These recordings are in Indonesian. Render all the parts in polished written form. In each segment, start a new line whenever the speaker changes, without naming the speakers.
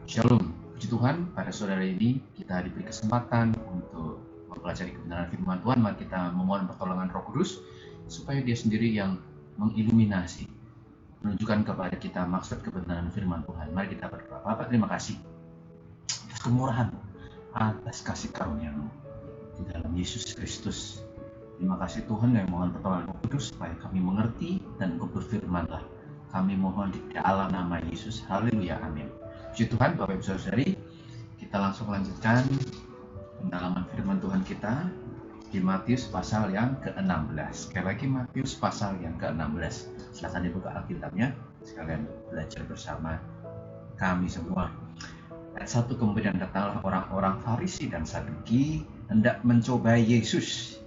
Shalom, puji Tuhan, pada sore ini kita diberi kesempatan untuk mempelajari kebenaran firman Tuhan. Mari kita memohon pertolongan Roh Kudus supaya Dia sendiri yang mengiluminasi, menunjukkan kepada kita maksud kebenaran firman Tuhan. Mari kita berdoa. Bapak, terima kasih atas kemurahan-Mu, atas kasih karunia-Mu di dalam Yesus Kristus. Terima kasih Tuhan, kami mohon pertolongan Roh Kudus supaya kami mengerti dan Engkau berfirman-Lah. Kami mohon di dalam nama Yesus. Haleluya, amin. Puji Tuhan, Bapak Ibu Saudari, kita langsung lanjutkan pendalaman firman Tuhan kita di Matius pasal yang ke-16. Sekali lagi Matius pasal yang ke-16. Silakan dibuka Alkitabnya, sekalian belajar bersama kami semua. Ayat 1, kemudian datanglah orang-orang Farisi dan Saduki hendak mencobai Yesus.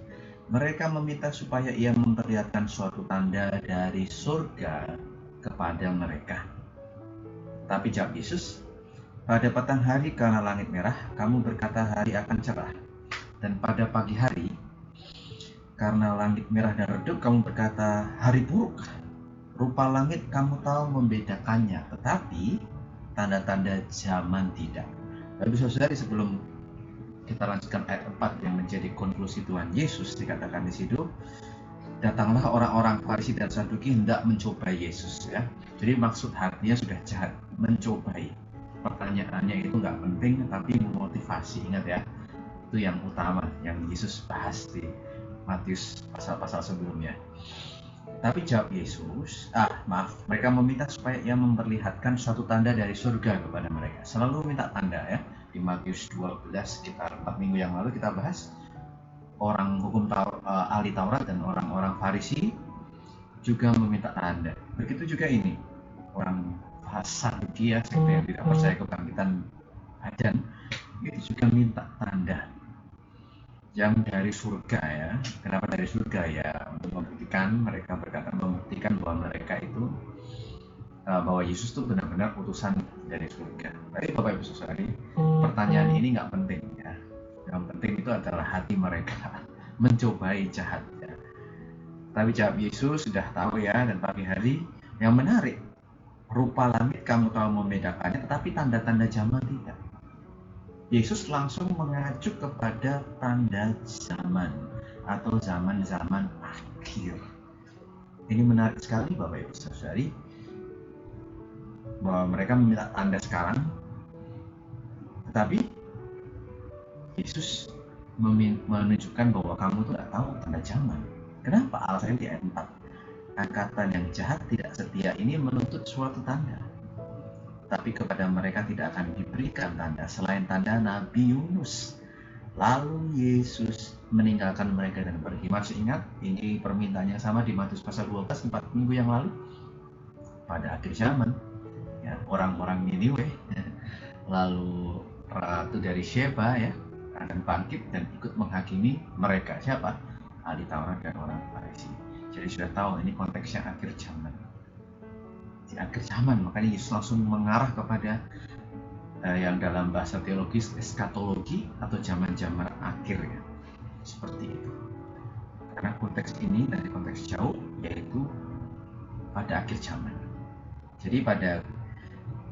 Mereka meminta supaya ia memperlihatkan suatu tanda dari surga kepada mereka. Tapi jawab Yesus, pada petang hari karena langit merah, kamu berkata hari akan cerah. Dan pada pagi hari, karena langit merah dan redup, kamu berkata hari buruk. Rupa langit kamu tahu membedakannya, tetapi tanda-tanda zaman tidak. Bapak Saudari, sebelum kita lanjutkan ayat 4 yang menjadi konklusi Tuhan Yesus, dikatakan di situ, datanglah orang-orang Farisi dan Saduki hendak mencobai Yesus, ya. Jadi maksud hatinya sudah jahat, mencobai. Pertanyaannya itu nggak penting, tapi memotivasi. Ingat ya, itu yang utama yang Yesus bahas di Matius pasal-pasal sebelumnya. Tapi jawab Yesus, mereka meminta supaya ia memperlihatkan suatu tanda dari surga kepada mereka. Selalu minta tanda, ya. Di Matius 12 sekitar 4 minggu yang lalu kita bahas orang hukum ahli Taurat dan orang-orang Farisi juga meminta tanda. Begitu juga ini, orang Saduki, ya, sekte yang tidak percaya kebangkitan badan, itu juga minta tanda yang dari surga, ya. Kenapa dari surga? Ya, untuk membuktikan, mereka berkata membuktikan bahwa mereka itu bahwa Yesus itu benar-benar utusan dari surga. Tapi Bapak Ibu Saudari, pertanyaan ini nggak penting, ya. Yang penting itu adalah hati mereka mencobai jahat, ya. Tapi jawab Yesus, sudah tahu ya, dan pagi hari yang menarik, rupa langit kamu tahu membedakannya, tetapi tanda-tanda zaman tidak. Yesus langsung mengacu kepada tanda zaman atau zaman-zaman akhir. Ini menarik sekali Bapak Ibu Saudari, bahwa mereka meminta tanda sekarang, tetapi Yesus menunjukkan bahwa kamu tuh tidak tahu tanda zaman. Kenapa? Alasannya di ayat 4. Angkatan yang jahat tidak setia ini menuntut suatu tanda, tapi kepada mereka tidak akan diberikan tanda selain tanda Nabi Yunus. Lalu Yesus meninggalkan mereka dan pergi. Masih ingat, ini permintaannya sama di Matius pasal 12 4 minggu yang lalu. Pada akhir zaman, ya, orang-orang Niniwe, lalu ratu dari Sheba, ya, akan bangkit dan ikut menghakimi mereka. Siapa? Ahli Taurat dan orang Farisi. Jadi sudah tahu ini konteksnya akhir zaman. Di akhir zaman, makanya Yesus langsung mengarah kepada yang dalam bahasa teologis eskatologi atau zaman-zaman akhir, ya. Seperti itu. Karena konteks ini dari konteks jauh, yaitu pada akhir zaman. Jadi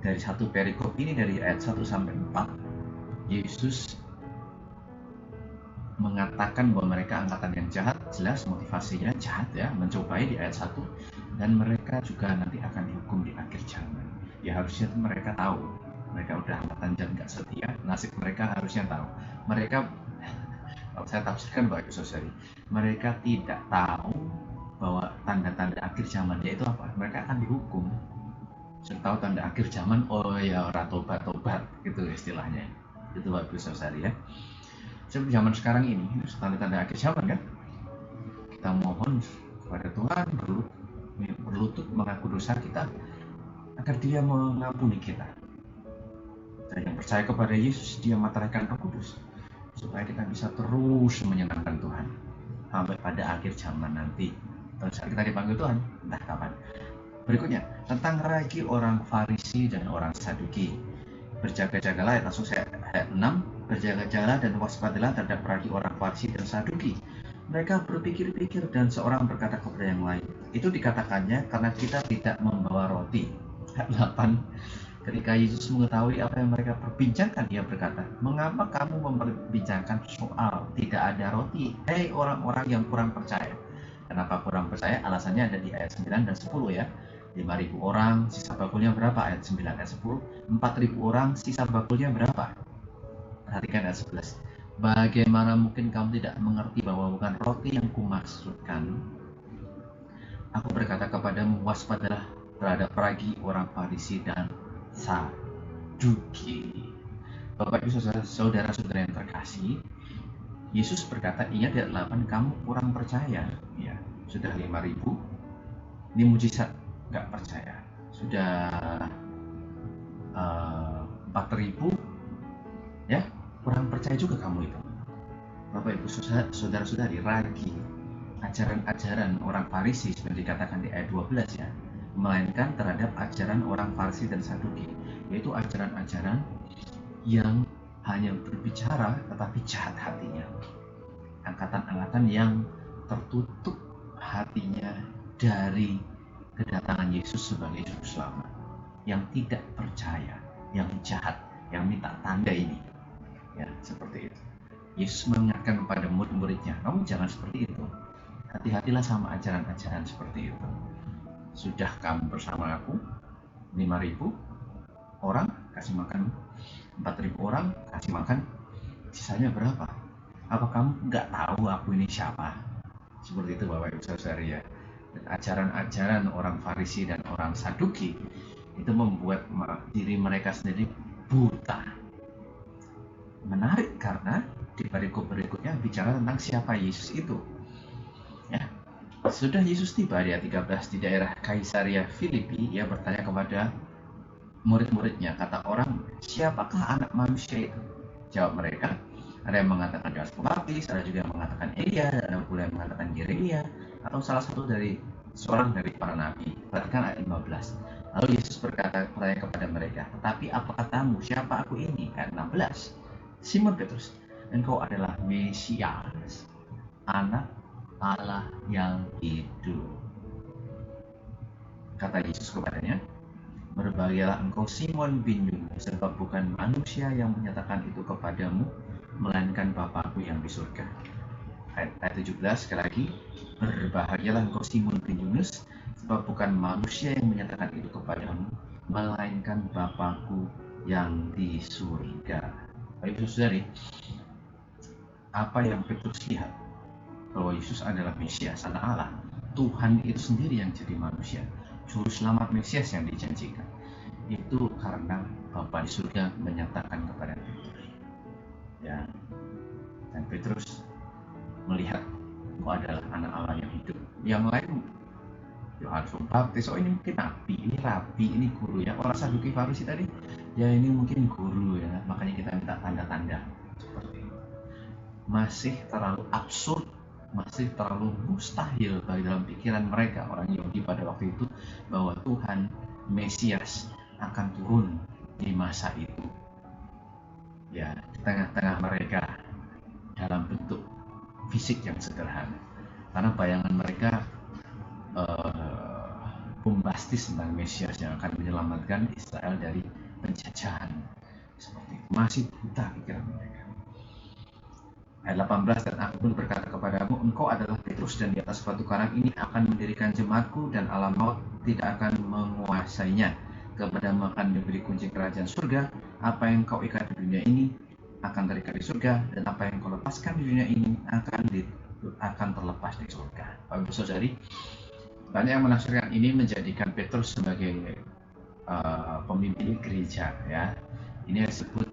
dari satu perikop ini, dari ayat 1 sampai 4, Yesus mengatakan bahwa mereka angkatan yang jahat, jelas motivasinya jahat, ya, mencobai di ayat 1, dan mereka juga nanti akan dihukum di akhir zaman. Ya harusnya mereka tahu, mereka udah angkatan jahat nggak setia, nasib mereka harusnya tahu. Mereka, kalau saya tafsirkan Bapak Ibu Saudari, mereka tidak tahu bahwa tanda-tanda akhir zaman yaitu apa. Mereka akan dihukum. Saya tahu tanda akhir zaman, oh ya orang tobat-tobat, gitu istilahnya. Itu Bapak Ibu Saudari, ya. Seperti zaman sekarang ini, tanda-tanda akhir zaman, kan? Kita mohon kepada Tuhan, berlutut mengaku dosa kita, agar Dia mengampuni kita. Dan yang percaya kepada Yesus, Dia meteraikan Roh Kudus, supaya kita bisa terus menyenangkan Tuhan sampai pada akhir zaman nanti. Terus kita dipanggil Tuhan, entah kapan. Berikutnya, tentang ragi orang Farisi dan orang Saduki. Berjaga-jagalah, langsung saya ayat 6. Berjaga-jagalah dan waspadalah terhadap ragi orang Farisi dan Saduki. Mereka berpikir-pikir dan seorang berkata kepada yang lain. Itu dikatakannya karena kita tidak membawa roti. Ayat 8. Ketika Yesus mengetahui apa yang mereka perbincangkan, dia berkata, "Mengapa kamu memperbincangkan soal tidak ada roti? Hei orang-orang yang kurang percaya." Kenapa kurang percaya? Alasannya ada di ayat 9 dan 10 ya. 5.000 orang, sisa bakulnya berapa? Ayat 9, ayat 10. 4.000 orang, sisa bakulnya berapa? Perhatikan ayat 11. Bagaimana mungkin kamu tidak mengerti bahwa bukan roti yang kumaksudkan? Aku berkata kepadamu, waspadalah terhadap ragi orang Farisi dan Saduki. Bapak Ibu saudara-saudara yang terkasih, Yesus berkata, ingat ayat 8, kamu kurang percaya. Ya, sudah 5.000, ini mujizat, nggak percaya. Sudah 4.000, ya, kurang percaya juga kamu itu. Bapak Ibu saudara-saudari, ragi, ajaran-ajaran orang Farisi seperti dikatakan di ayat 12 ya, melainkan terhadap ajaran orang Farisi dan Saduki, yaitu ajaran-ajaran yang hanya berbicara tetapi jahat hatinya, angkatan-angkatan yang tertutup hatinya dari kedatangan Yesus sebagai juru selamat, yang tidak percaya, yang jahat, yang minta tanda ini, ya, seperti itu. Yesus mengingatkan kepada murid-muridnya, kamu jangan seperti itu, hati-hatilah sama ajaran-ajaran seperti itu. Sudah kamu bersama aku 5.000 orang, kasih makan 4.000 orang, kasih makan, sisanya berapa? Apa kamu nggak tahu aku ini siapa? Seperti itu Bapak Ibu Saudari ya. Ajaran-ajaran orang Farisi dan orang Saduki itu membuat diri mereka sendiri buta. Menarik karena di perikop berikutnya bicara tentang siapa Yesus itu. Ya. Sudah Yesus tiba di ayat 13 di daerah Kaisaria Filipi, ia bertanya kepada murid-muridnya, kata orang, siapakah anak manusia itu? Jawab mereka, ada yang mengatakan Yohanes Pembaptis, ada juga yang mengatakan Elia, ada pula yang mengatakan Yeremia, atau salah satu dari seorang dari para nabi. Perhatikan ayat 15. Lalu Yesus bertanya kepada mereka, tetapi apa katamu, siapa aku ini? Ayat 16. Simon Petrus, engkau adalah Mesias, anak Allah yang hidup. Kata Yesus kepadanya, berbahagialah engkau Simon bin Yunus, sebab bukan manusia yang menyatakan itu kepadamu, melainkan Bapakku yang di surga. Ayat 17 sekali lagi, berbahagialah engkau Simon bin Yunus, sebab bukan manusia yang menyatakan itu kepadamu, melainkan Bapakku yang di surga. Baik saudari, apa yang Petrus lihat bahwa Yesus adalah Mesias, anak Allah, Tuhan itu sendiri yang jadi manusia, juru selamat Mesias yang dijanjikan, itu karena Bapa di surga menyatakan kepada Petrus, ya, dan Petrus melihat bahwa adalah anak Allah yang hidup. Yang lain, Yohanes Pembaptis, oh ini mungkin nabi, ini rabi, ini guru ya. Orang Saduki Farisi tadi, ya ini mungkin guru ya, makanya kita minta tanda-tanda seperti itu. Masih terlalu absurd, masih terlalu mustahil bagi dalam pikiran mereka orang Yahudi pada waktu itu bahwa Tuhan Mesias akan turun di masa itu, ya, di tengah-tengah mereka dalam bentuk fisik yang sederhana, karena bayangan mereka bombastis tentang Mesias yang akan menyelamatkan Israel dari penjajahan. Seperti itu. Masih buta pikiran mereka. Ayat 18, dan aku pun berkata kepadamu, engkau adalah Petrus, dan di atas batu karang ini akan mendirikan jemaatku, dan alam maut tidak akan menguasainya. Kepadamu akan diberi kunci kerajaan surga. Apa yang kau ikat di dunia ini akan terikat di surga, dan apa yang kau lepaskan di dunia ini akan terlepas di surga. Bapak saudari, banyak yang menafsirkan ini menjadikan Petrus sebagai pemimpin gereja, ya. Ini disebut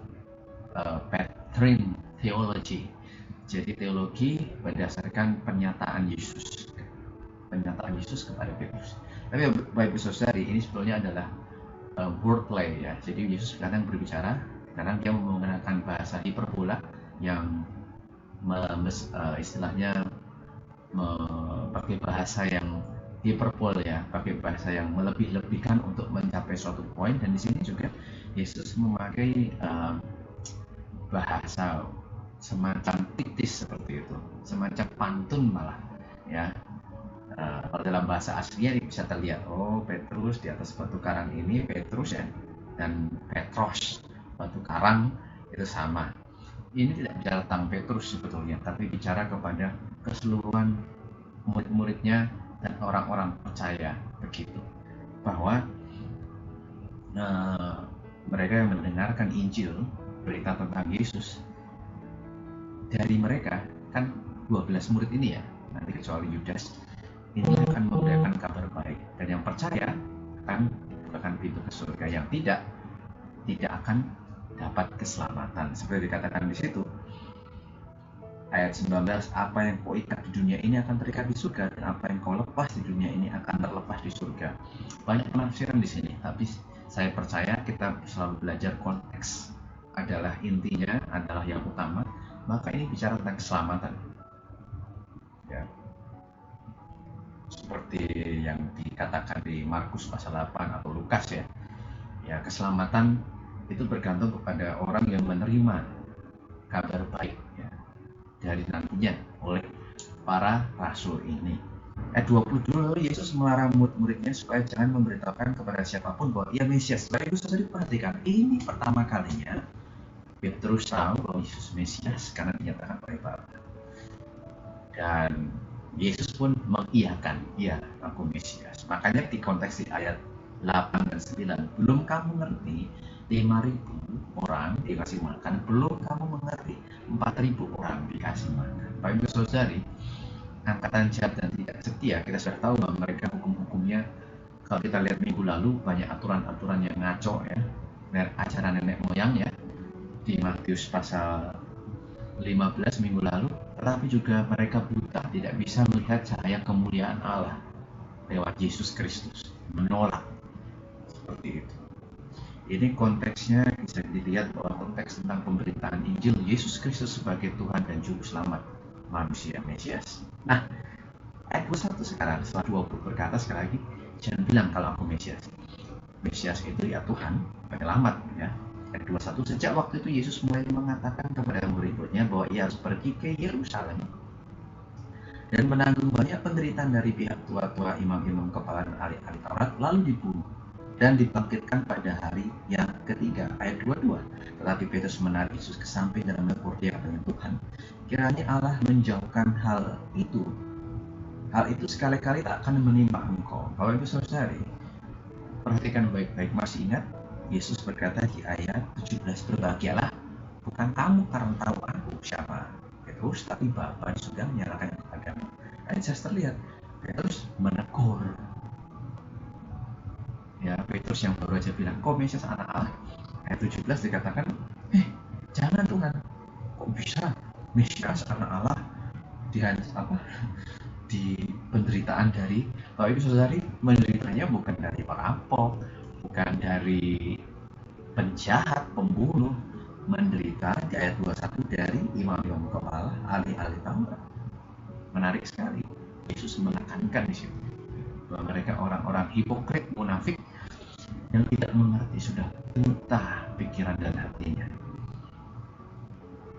Petrine theology. Jadi teologi berdasarkan pernyataan Yesus kepada Petrus. Tapi Bapak Ibu Saudari, ini sebetulnya adalah wordplay ya. Jadi Yesus kadang berbicara, kadang dia menggunakan bahasa hiperbola yang istilahnya pakai bahasa yang hiperbol ya, pakai bahasa yang melebih-lebihkan untuk mencapai suatu poin. Dan di sini juga Yesus memakai bahasa semacam fiktif seperti itu, semacam pantun malah ya. Kalau dalam bahasa aslinya bisa terlihat, oh Petrus di atas batu karang ini Petrus ya, dan Petros, batu karang, itu sama. Ini tidak bicara tentang Petrus sebetulnya, tapi bicara kepada keseluruhan murid-muridnya dan orang-orang percaya begitu, bahwa eh, mereka yang mendengarkan Injil, berita tentang Yesus, dari mereka kan 12 murid ini ya, nanti kecuali Yudas, ini akan memberitakan kabar baik, dan yang percaya akan dibukakan pintu ke surga, yang tidak akan dapat keselamatan. Seperti dikatakan di situ ayat 19, apa yang kau ikat di dunia ini akan terikat di surga, dan apa yang kau lepas di dunia ini akan terlepas di surga. Banyak penafsiran di sini, tapi saya percaya kita selalu belajar konteks adalah intinya, adalah yang utama. Maka ini bicara tentang keselamatan, ya, seperti yang dikatakan di Markus pasal 8 atau Lukas ya. Ya, keselamatan itu bergantung kepada orang yang menerima kabar baik ya, dari nantinya oleh para rasul ini. Ayat 22, Yesus melarang murid-muridnya supaya jangan memberitakan kepada siapapun bahwa ia Mesias. Bapak Ibu Saudara perhatikan, ini pertama kalinya Petrus tahu bahwa Yesus Mesias karena dinyatakan oleh Bapa. Dan Yesus pun mengiyakan, ya aku Mesias. Makanya di konteks di ayat 8 dan 9, belum kamu ngerti 5.000 orang dikasih makan, belum kamu mengerti 4.000 orang dikasih makan. Bapak Ibu Saudari, angkatan jahat dan tidak setia, kita sudah tahu bahwa mereka hukum-hukumnya, kalau kita lihat minggu lalu, banyak aturan-aturan yang ngaco ya, ajaran nenek moyang ya, di Matius pasal 15 minggu lalu. Tetapi juga mereka buta, tidak bisa melihat cahaya kemuliaan Allah lewat Yesus Kristus, menolak seperti itu. Ini konteksnya bisa dilihat bahwa konteks tentang pemberitaan Injil Yesus Kristus sebagai Tuhan dan Juru Selamat manusia Mesias. Nah, ayat 21 sekarang, setelah 20 berkata sekali lagi, jangan bilang kalau aku Mesias. Mesias itu ya Tuhan, penyelamat ya. Ayat 21, sejak waktu itu Yesus mulai mengatakan kepada murid-muridnya bahwa ia harus pergi ke Yerusalem dan menanggung banyak penderitaan dari pihak tua-tua, imam-imam, kepala dan ahli-ahli Taurat, lalu dibunuh dan dibangkitkan pada hari yang ketiga. Ayat 22, tetapi Petrus menarik Yesus ke samping dan menegur dia, katanya, Tuhan, kiranya Allah menjauhkan hal itu. Hal itu sekali-kali tak akan menimpa engkau. Kalau itu saudari, perhatikan baik-baik, masih ingat Yesus berkata di ayat 17, berbahagialah bukan kamu karena tahu aku siapa Petrus, tapi Bapa sudah menyerahkan kepadamu. Dan saya terlihat Petrus menegur ya, Petrus yang baru aja bilang kau Mesias anak Allah. Ayat 17 dikatakan, jangan Tuhan, kok bisa Mesias anak Allah di penderitaan dari Bapak Ibu Saudari, menderitanya bukan dari perampok, bukan dari penjahat, pembunuh, menderita di ayat 21 dari imam-imam kepala, ahli-ahli Taurat. Menarik sekali, Yesus menekankan di situ bahwa mereka orang-orang hipokrit, munafik yang tidak mengerti, sudah buta pikiran dan hatinya.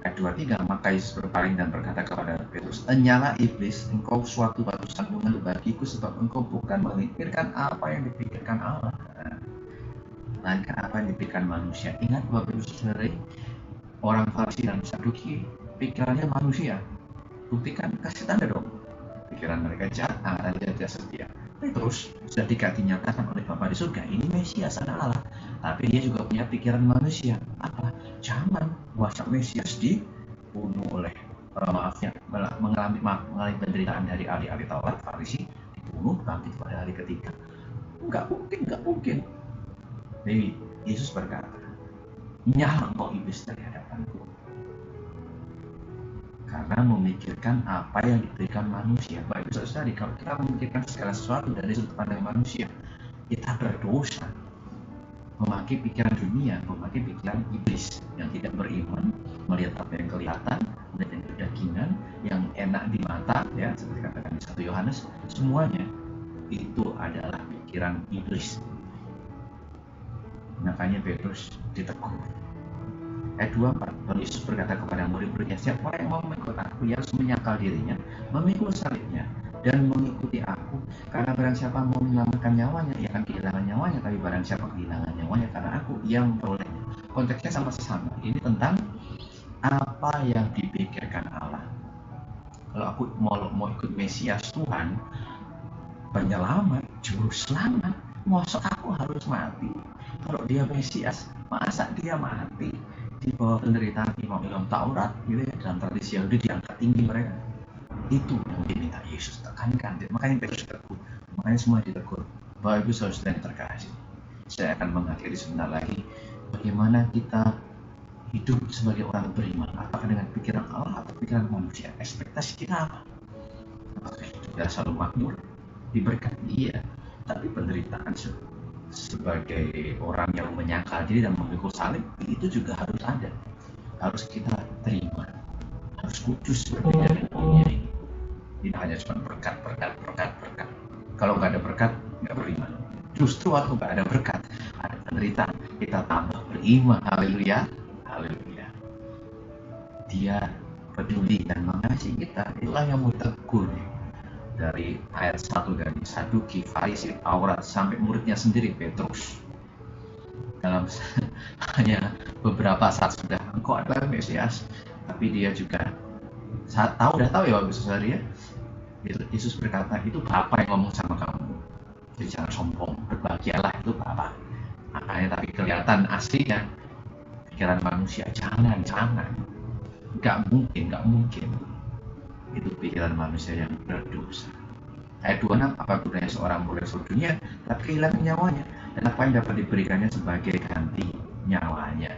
Ayat 23, maka Yesus berpaling dan berkata kepada Petrus, enyala iblis, engkau suatu batu sandungan bagiku, sebab engkau bukan memikirkan apa yang dipikirkan Allah, melainkan apa yang dipikirkan manusia. Ingat Bapak Ibu Saudara, orang Farisi dan Saduki pikirannya manusia. Buktikan, kasih tanda dong. Pikiran mereka jahat, angkatan tidak setia. Petrus sudah dinyatakan oleh Bapa di surga, ini Mesias anak Allah. Tapi dia juga punya pikiran manusia. Apa? Jangan masa Mesias dibunuh oleh mengalami penderitaan dari ahli-ahli Taurat, Farisi, dibunuh, bangkit pada hari ketiga. Enggak mungkin. Jadi Yesus berkata, nyala engkau iblis dari hadapanku, karena memikirkan apa yang diberikan manusia. Baik saudara, kalau kita memikirkan segala sesuatu dari sudut pandang manusia, kita berdosa, memakai pikiran dunia, memakai pikiran iblis yang tidak beriman, melihat apa yang kelihatan, melihat yang kedagingan, yang enak di mata, ya seperti katakan di 1 Yohanes, semuanya itu adalah pikiran iblis. Makanya Petrus ditegur. Ayat 24, lalu Yesus berkata kepada murid-muridnya, siapa yang mau mengikut aku, ia harus menyangkal dirinya, memikul salibnya, dan mengikuti aku. aku. Karena barang siapa mau menyelamatkan nyawanya, ia akan kehilangan nyawanya. Tapi barang siapa kehilangan nyawanya karena aku, ia memperolehnya. Konteksnya sama. Ini tentang apa yang dipikirkan Allah. Kalau aku mau ikut Mesias Tuhan, penyelamat, juru selamat, masa aku harus mati? Kalau dia Mesias, masa dia mati di bawah penderitaan imam-imam Taurat gitu ya, dalam tradisi Yahudi diangkat tinggi mereka. Itu yang diminta Yesus tekankan. Makanya Petrus tegur, makanya semua ditegur. Bapak Ibu Saudara yang terkasih, saya akan mengakhiri sebentar lagi. Bagaimana kita hidup sebagai orang beriman, apakah dengan pikiran Allah atau pikiran manusia? Ekspektasi kita apa? Apakah kita selalu makmur, diberkati? Iya, tapi penderitaan sebagai orang yang menyangkal diri dan memikul salib itu juga harus ada, harus kita terima, harus kudus berbeda dengan dunia ini. Tidak hanya cuma berkat. Kalau nggak ada berkat, nggak beriman. Justru waktu nggak ada berkat, ada penderitaan, kita tambah beriman. Haleluya. Dia peduli dan mengasihi kita. Itulah yang mau tegur dari ayat 1 dari Saduki, Farisi, Taurat sampai muridnya sendiri Petrus. Dalam hanya beberapa saat sudah, engkau adalah Mesias. Tapi dia juga udah tahu ya Bapak Saudara ya. Yesus berkata, itu Bapa yang ngomong sama kamu. Jadi jangan sombong, berbahagialah, itu Bapa. Makanya tapi kelihatan aslinya pikiran manusia, jangan. Nggak mungkin. Itu pikiran manusia yang berdosa. Ayat 26, apa gunanya seorang boleh seluruh dunia tapi kehilangan nyawanya, dan apa yang dapat diberikannya sebagai ganti nyawanya.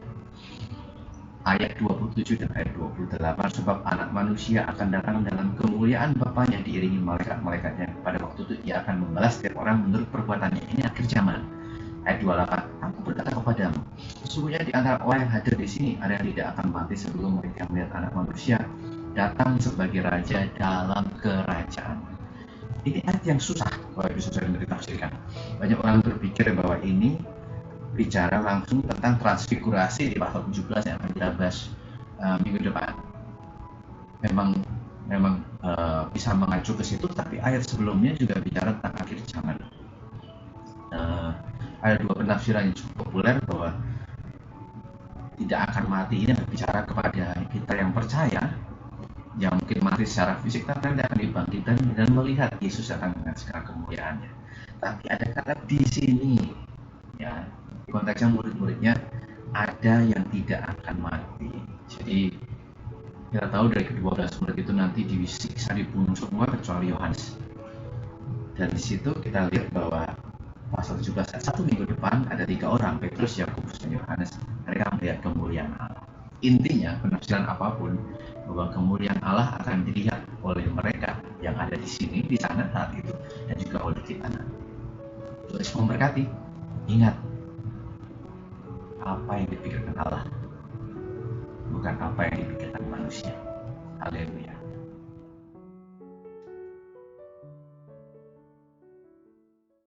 Ayat 27 dan ayat 28, sebab anak manusia akan datang dalam kemuliaan Bapanya diiringi malaikat-malaikatnya. Pada waktu itu ia akan membalas setiap orang menurut perbuatannya. Ini akhir zaman. Ayat 28, aku berkata kepadamu, sesungguhnya di antara orang yang hadir di sini ada yang tidak akan mati sebelum mereka melihat anak manusia datang sebagai raja dalam kerajaan. Ini ayat yang susah kalau bisa saya ditafsirkan. Banyak orang berpikir bahwa ini bicara langsung tentang transfigurasi di pasal 17 yang akan kita bahas minggu depan. Memang bisa mengacu ke situ, tapi ayat sebelumnya juga bicara tentang akhir zaman. Ada dua penafsiran yang cukup populer bahwa tidak akan mati ini berbicara kepada kita yang percaya, yang mungkin mati secara fisik tapi nanti akan dibangkitkan dan melihat Yesus akan menyaksikan kemuliaannya. Tapi ada kata di sini ya, konteksnya murid-muridnya ada yang tidak akan mati. Jadi kita tahu dari ke-12 murid itu nanti disiksa, dibunuh semua kecuali Yohanes. Dan di situ kita lihat bahwa pasal 17 ayat 1 minggu depan ada 3 orang, Petrus, Yakobus, dan Yohanes. Mereka melihat kemuliaan Allah. Intinya penafsiran apapun, bahwa kemuliaan Allah akan dilihat oleh mereka yang ada di sini, di sana saat itu, dan juga oleh kita. Tulis memberkati. Ingat, apa yang dipikirkan Allah bukan apa yang dipikirkan manusia. Haleluya.